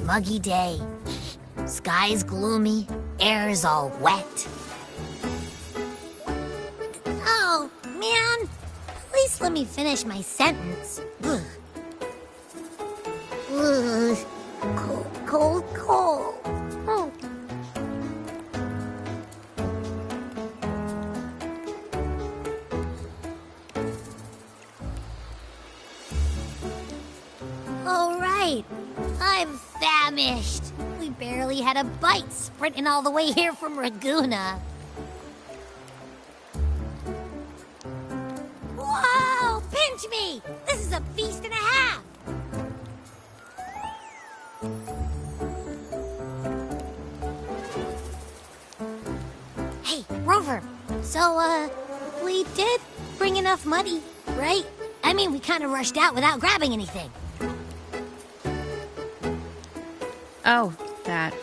muggy day. Sky's gloomy, air's all wet. Oh, man. At least let me finish my sentence. Ugh. Ugh. Cold, cold, cold. Oh. All right. I'm famished. We barely had a bite sprinting all the way here from Ragoona. Whoa! Pinch me! This is a feast and a half! Hey, Rover. So, we did bring enough money, right? I mean, we kind of rushed out without grabbing anything. Oh, that.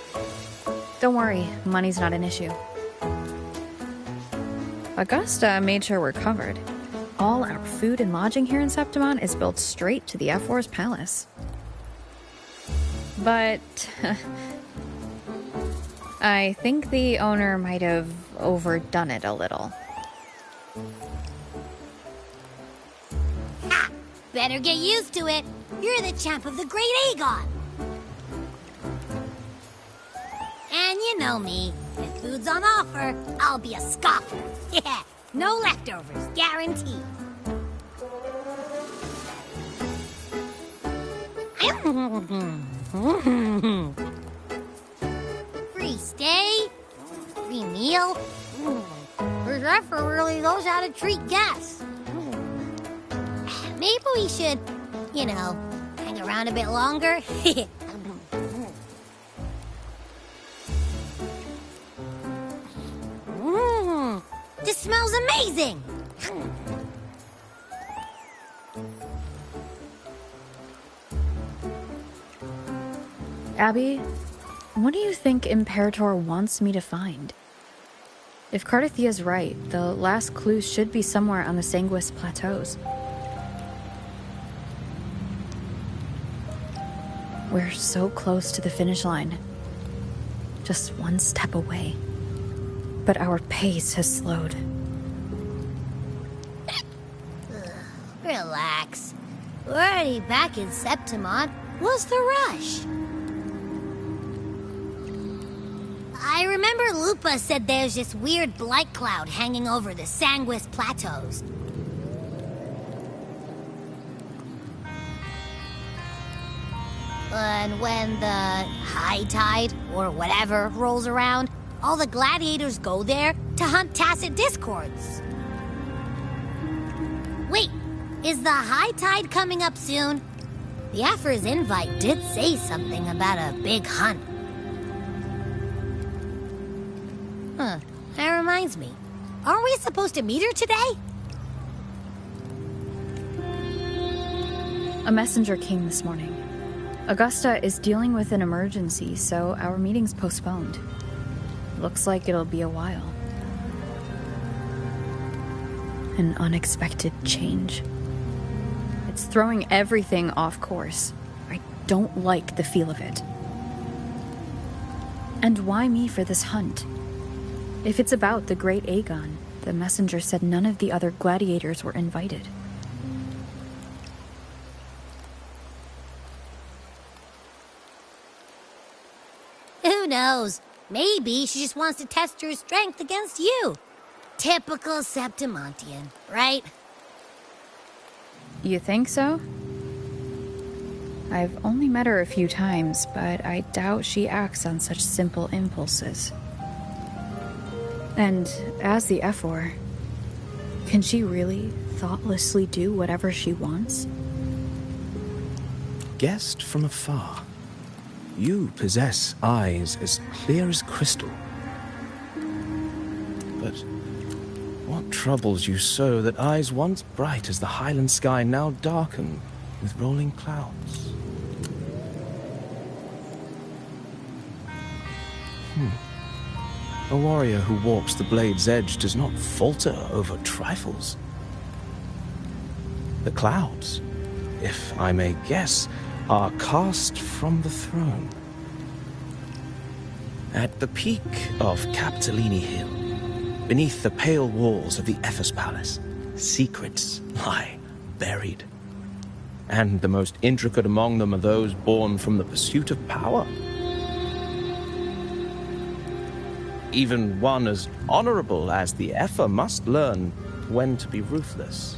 Don't worry, money's not an issue. Augusta made sure we're covered. All our food and lodging here in Septimon is billed straight to the F4's palace. But I think the owner might have overdone it a little. Ha! Better get used to it. You're the champ of the Great Aegon. And you know me. If food's on offer, I'll be a scoffer. Yeah, no leftovers, guaranteed. Free stay? Free meal? The Zephyr really knows how to treat guests. Maybe we should, you know, hang around a bit longer. This smells amazing! Abby, what do you think Imperator wants me to find? If Cardathia's right, the last clues should be somewhere on the Sanguis Plateaus. We're so close to the finish line. Just one step away. But our pace has slowed. Relax. We're already back in Septimon. What's the rush? I remember Lupa said there's this weird blight cloud hanging over the Sanguis Plateaus. And when the high tide, or whatever, rolls around, all the gladiators go there to hunt tacit discords. Wait, is the high tide coming up soon? The Aphra's invite did say something about a big hunt. Huh, that reminds me. Aren't we supposed to meet her today? A messenger came this morning. Augusta is dealing with an emergency, so our meeting's postponed. Looks like it'll be a while. An unexpected change. It's throwing everything off course. I don't like the feel of it. And why me for this hunt? If it's about the Great Aegon, the messenger said none of the other gladiators were invited. Who knows? Maybe she just wants to test her strength against you. Typical Septimontian, right? You think so? I've only met her a few times, but I doubt she acts on such simple impulses. And as the F4, can she really thoughtlessly do whatever she wants? Guessed from afar, you possess eyes as clear as crystal. But what troubles you so that eyes once bright as the highland sky now darken with rolling clouds? A warrior who walks the blade's edge does not falter over trifles. The clouds, if I may guess, are cast from the throne. At the peak of Capitolini Hill, beneath the pale walls of the Ephes Palace, secrets lie buried. And the most intricate among them are those born from the pursuit of power. Even one as honorable as the Epher must learn when to be ruthless.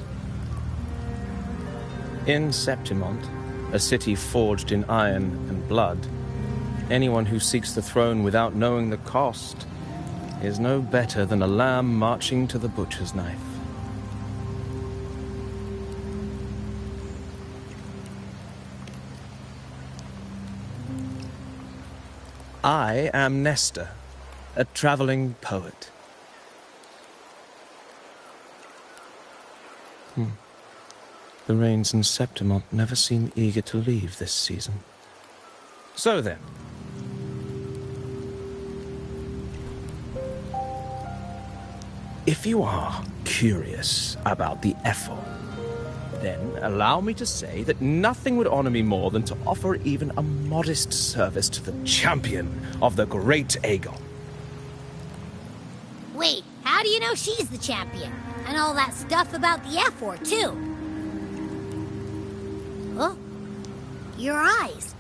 In Septimont, a city forged in iron and blood, anyone who seeks the throne without knowing the cost is no better than a lamb marching to the butcher's knife. I am Nestor, a traveling poet. The rains in Septimont never seem eager to leave this season. So then, if you are curious about the Ethel, then allow me to say that nothing would honor me more than to offer even a modest service to the champion of the great Aegon. Wait, how do you know she's the champion? And all that stuff about the F-word, too? Huh? Your eyes.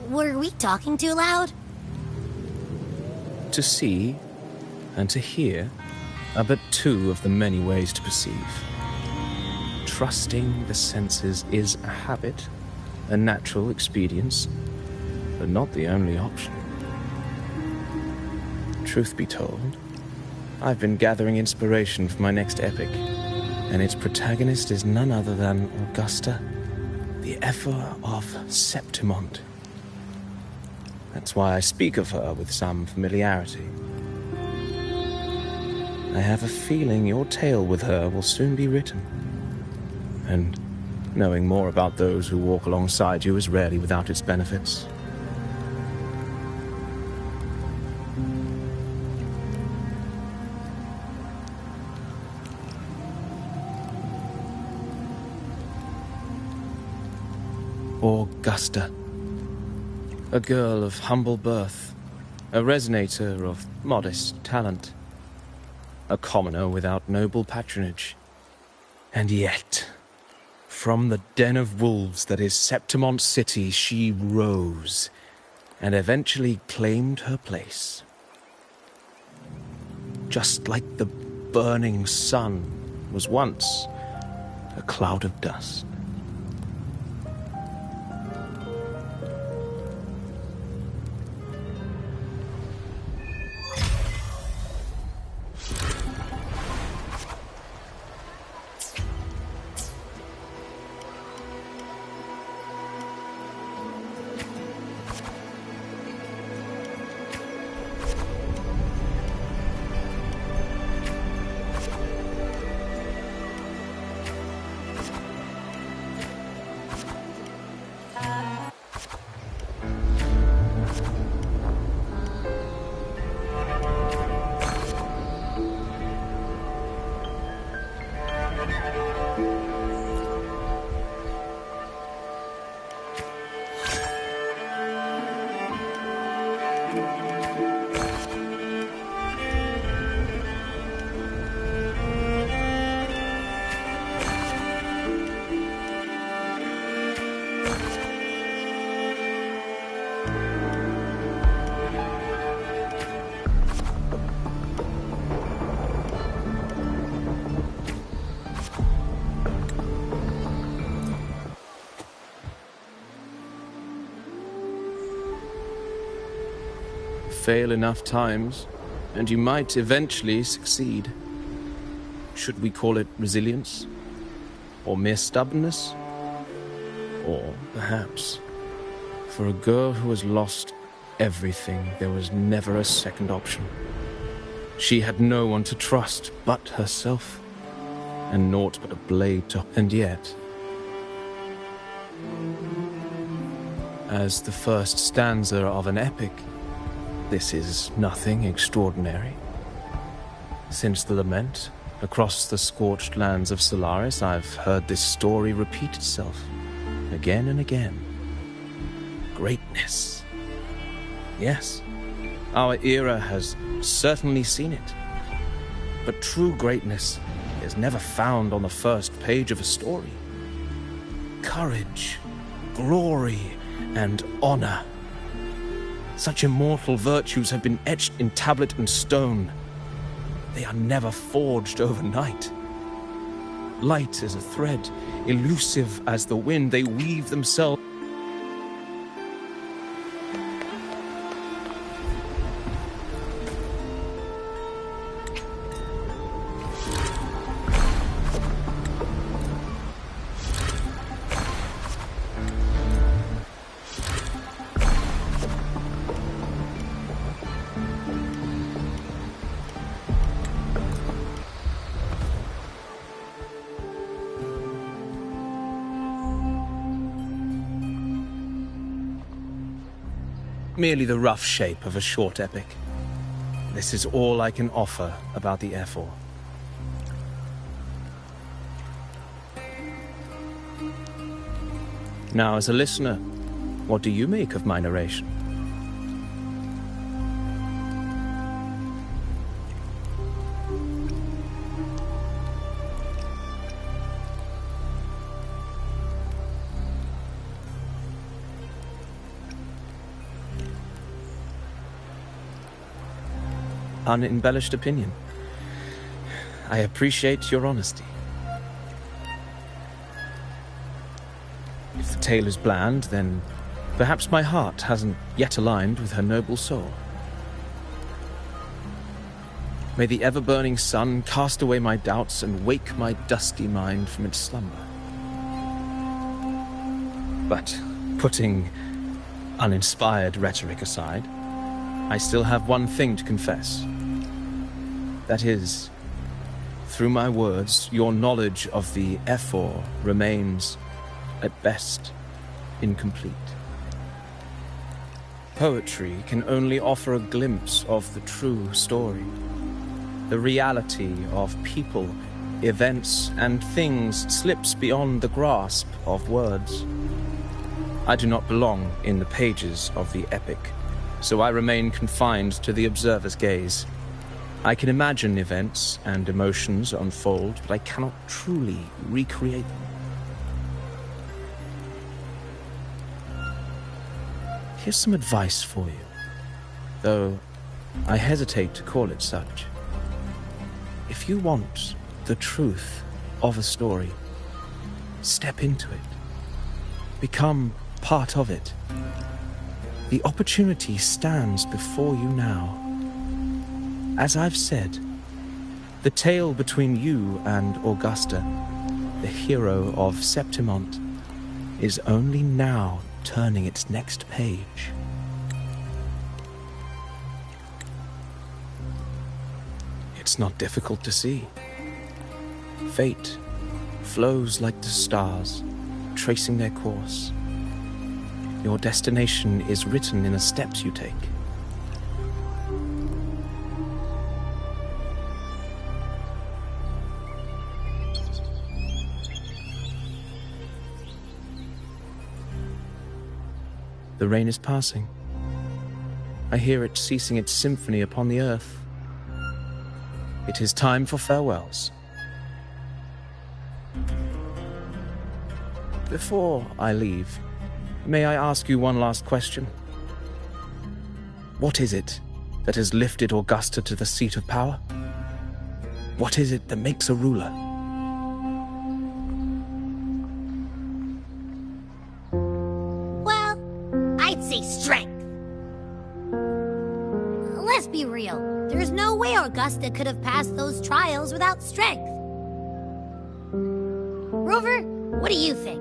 Were we talking too loud? To see and to hear are but two of the many ways to perceive. Trusting the senses is a habit, a natural expedience, but not the only option. Truth be told, I've been gathering inspiration for my next epic, and its protagonist is none other than Augusta, the Epher of Septimont. That's why I speak of her with some familiarity. I have a feeling your tale with her will soon be written. And knowing more about those who walk alongside you is rarely without its benefits. Augusta, a girl of humble birth, a resonator of modest talent, a commoner without noble patronage, and yet, from the den of wolves that is Septimont City, she rose and eventually claimed her place. Just like the burning sun was once a cloud of dust. Fail enough times, and you might eventually succeed. Should we call it resilience? Or mere stubbornness? Or perhaps, for a girl who has lost everything, there was never a second option. She had no one to trust but herself, and naught but a blade to... And yet, as the first stanza of an epic, this is nothing extraordinary. Since the lament, across the scorched lands of Solaris, I've heard this story repeat itself, again and again. Greatness Yes, our era has certainly seen it. But true greatness is never found on the first page of a story. Courage, glory, and honor. Such immortal virtues have been etched in tablet and stone. They are never forged overnight. Light as a thread, elusive as the wind, they weave themselves. Merely the rough shape of a short epic. This is all I can offer about the Ephor. Now, as a listener, what do you make of my narration? Unembellished opinion. I appreciate your honesty. If the tale is bland, then perhaps my heart hasn't yet aligned with her noble soul. May the ever-burning sun cast away my doubts and wake my dusky mind from its slumber. But putting uninspired rhetoric aside, I still have one thing to confess. That is, through my words, your knowledge of the Ephor remains, at best, incomplete. Poetry can only offer a glimpse of the true story, the reality of people, events, and things slips beyond the grasp of words. I do not belong in the pages of the epic, so I remain confined to the observer's gaze. I can imagine events and emotions unfold, but I cannot truly recreate them. Here's some advice for you, though I hesitate to call it such. If you want the truth of a story, step into it. Become part of it. The opportunity stands before you now. As I've said, the tale between you and Augusta, the hero of Septimont, is only now turning its next page. It's not difficult to see. Fate flows like the stars, tracing their course. Your destination is written in the steps you take. The rain is passing. I hear it ceasing its symphony upon the earth. It is time for farewells. Before I leave, may I ask you one last question? What is it that has lifted Augusta to the seat of power? What is it that makes a ruler? Well, I'd say strength. Let's be real. There's no way Augusta could have passed those trials without strength. Rover, what do you think?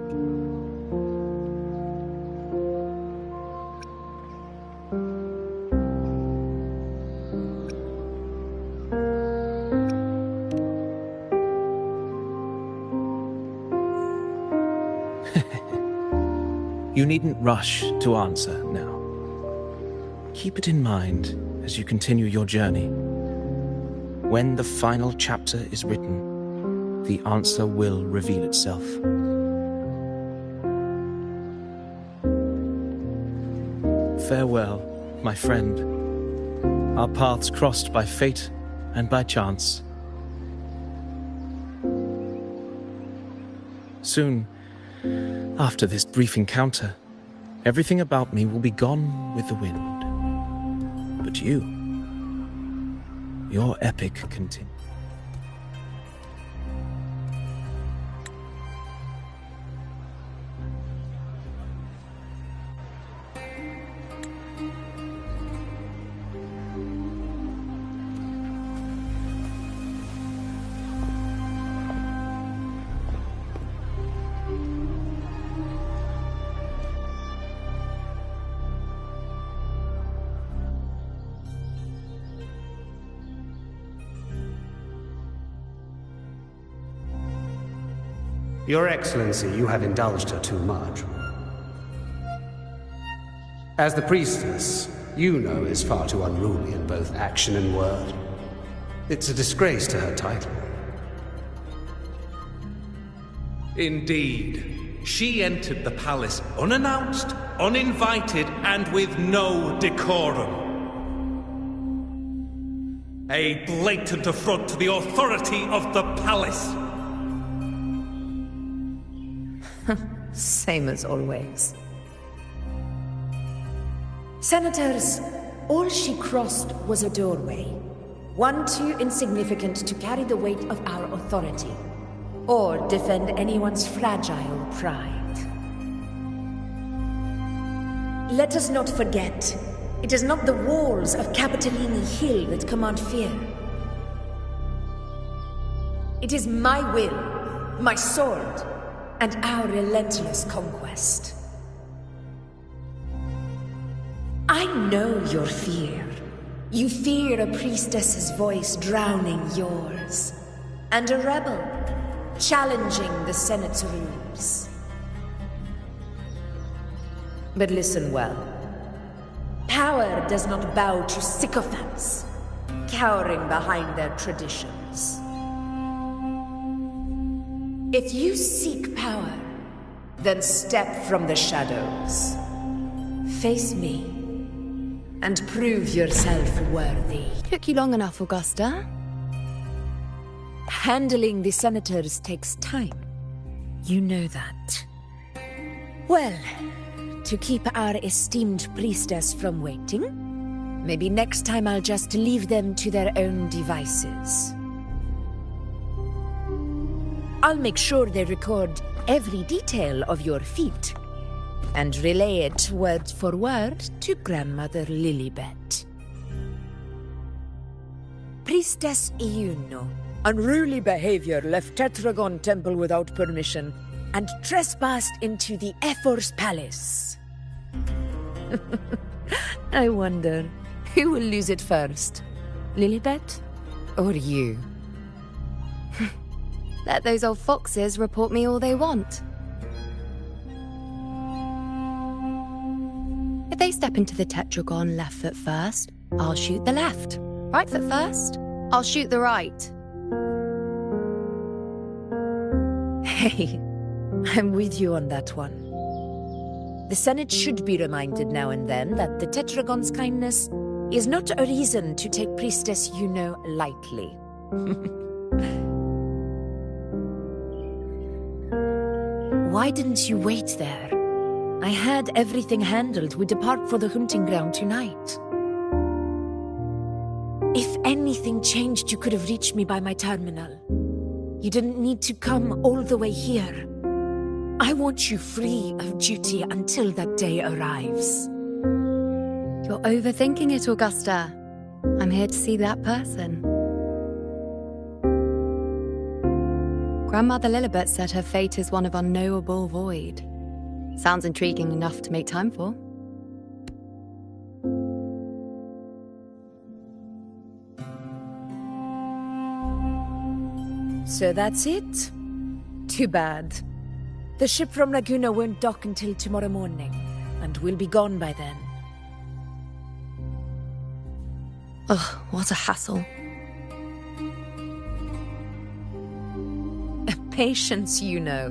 You needn't rush to answer now. Keep it in mind as you continue your journey. When the final chapter is written, the answer will reveal itself. Farewell, my friend. Our paths crossed by fate and by chance. Soon, after this brief encounter, everything about me will be gone with the wind. But you, your epic continues. Your Excellency, you have indulged her too much. As the priestess, you know is far too unruly in both action and word. It's a disgrace to her title. Indeed. She entered the palace unannounced, uninvited, and with no decorum. A blatant affront to the authority of the palace. Same as always. Senators, all she crossed was a doorway. One too insignificant to carry the weight of our authority, or defend anyone's fragile pride. Let us not forget, it is not the walls of Capitolini Hill that command fear. It is my will, my sword, and our relentless conquest. I know your fear. You fear a priestess's voice drowning yours, and a rebel challenging the Senate's rules. But listen well. Power does not bow to sycophants, cowering behind their traditions. If you seek power, then step from the shadows. Face me, and prove yourself worthy. Took you long enough, Augusta. Handling the senators takes time. You know that. Well, to keep our esteemed priestess from waiting, maybe next time I'll just leave them to their own devices. I'll make sure they record every detail of your feat and relay it word for word to Grandmother Lilibet. Priestess Iuno, unruly behavior, left Tetragon Temple without permission and trespassed into the Ephor's palace. I wonder, who will lose it first? Lilibet or you? Let those old foxes report me all they want. If they step into the tetragon left foot first, I'll shoot the left. Right foot first, I'll shoot the right. Hey, I'm with you on that one. The Senate should be reminded now and then that the tetragon's kindness is not a reason to take Priestess Yuno lightly. Why didn't you wait there? I had everything handled. We depart for the hunting ground tonight. If anything changed, you could have reached me by my terminal. You didn't need to come all the way here. I want you free of duty until that day arrives. You're overthinking it, Augusta. I'm here to see that person. Grandmother Lilibet said her fate is one of unknowable void. Sounds intriguing enough to make time for. So that's it? Too bad. The ship from Laguna won't dock until tomorrow morning, and we'll be gone by then. Ugh, what a hassle. Patience, you know.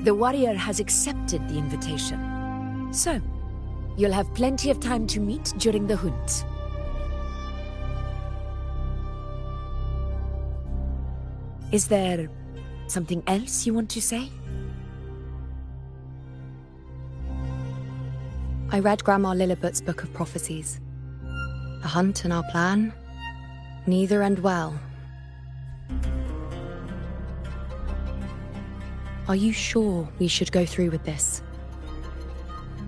The warrior has accepted the invitation. So, You'll have plenty of time to meet during the hunt. Is there something else you want to say? I read Grandma Lilliput's Book of Prophecies. A hunt and our plan, neither end well. Are you sure we should go through with this?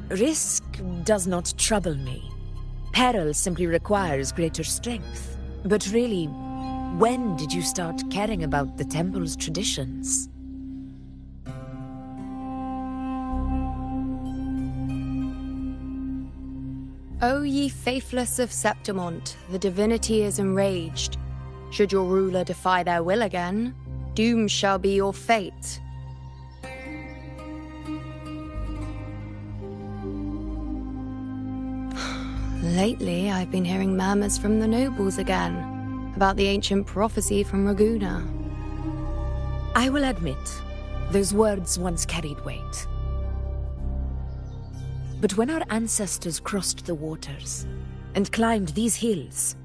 Risk does not trouble me. Peril simply requires greater strength. But really, when did you start caring about the temple's traditions? O ye faithless of Septimont, the divinity is enraged. Should your ruler defy their will again, doom shall be your fate. Lately, I've been hearing murmurs from the nobles again, about the ancient prophecy from Raguna. I will admit, those words once carried weight. But when our ancestors crossed the waters and climbed these hills,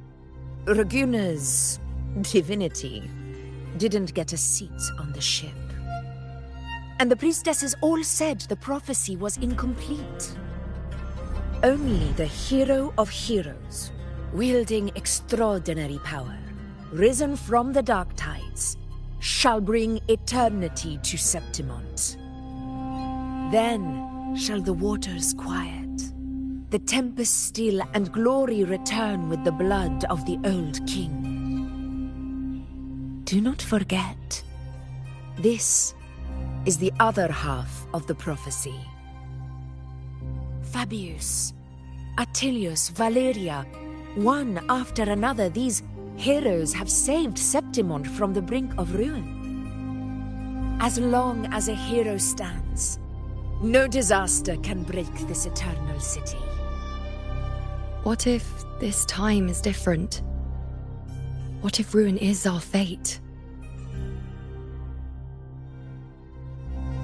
Raguna's divinity didn't get a seat on the ship. And the priestesses all said the prophecy was incomplete. Only the hero of heroes, wielding extraordinary power, risen from the dark tides, shall bring eternity to Septimont. Then shall the waters quiet, the tempest still, and glory return with the blood of the old king. Do not forget, this is the other half of the prophecy. Fabius, Attilius, Valeria, one after another, these heroes have saved Septimont from the brink of ruin. As long as a hero stands, no disaster can break this eternal city. What if this time is different? What if ruin is our fate?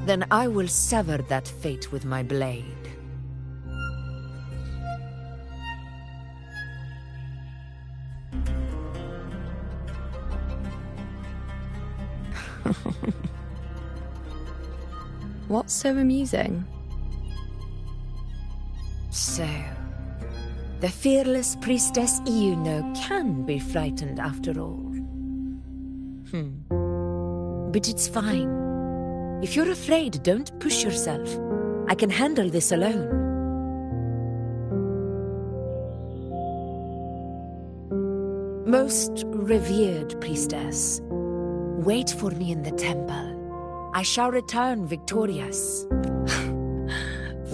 Then I will sever that fate with my blade. What's so amusing? So, the fearless priestess Iuno can be frightened after all. But it's fine. If you're afraid, don't push yourself. I can handle this alone. Most revered priestess, wait for me in the temple. I shall return victorious.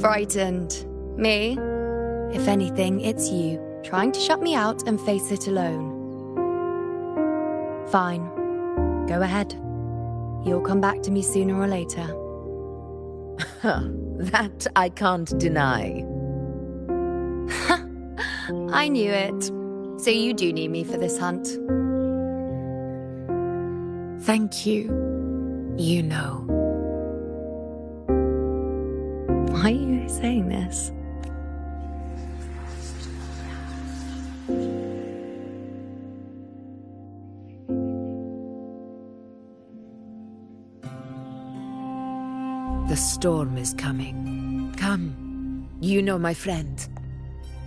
Frightened. Me? If anything, it's you, trying to shut me out and face it alone. Fine. Go ahead. You'll come back to me sooner or later. That I can't deny. I knew it. So you do need me for this hunt. Thank you. You know. Why are you saying this? The storm is coming. Come, you know, my friend.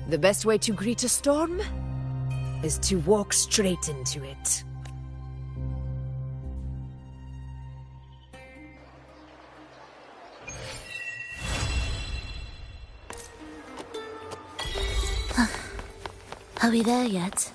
The best way to greet a storm is to walk straight into it. Are we there yet?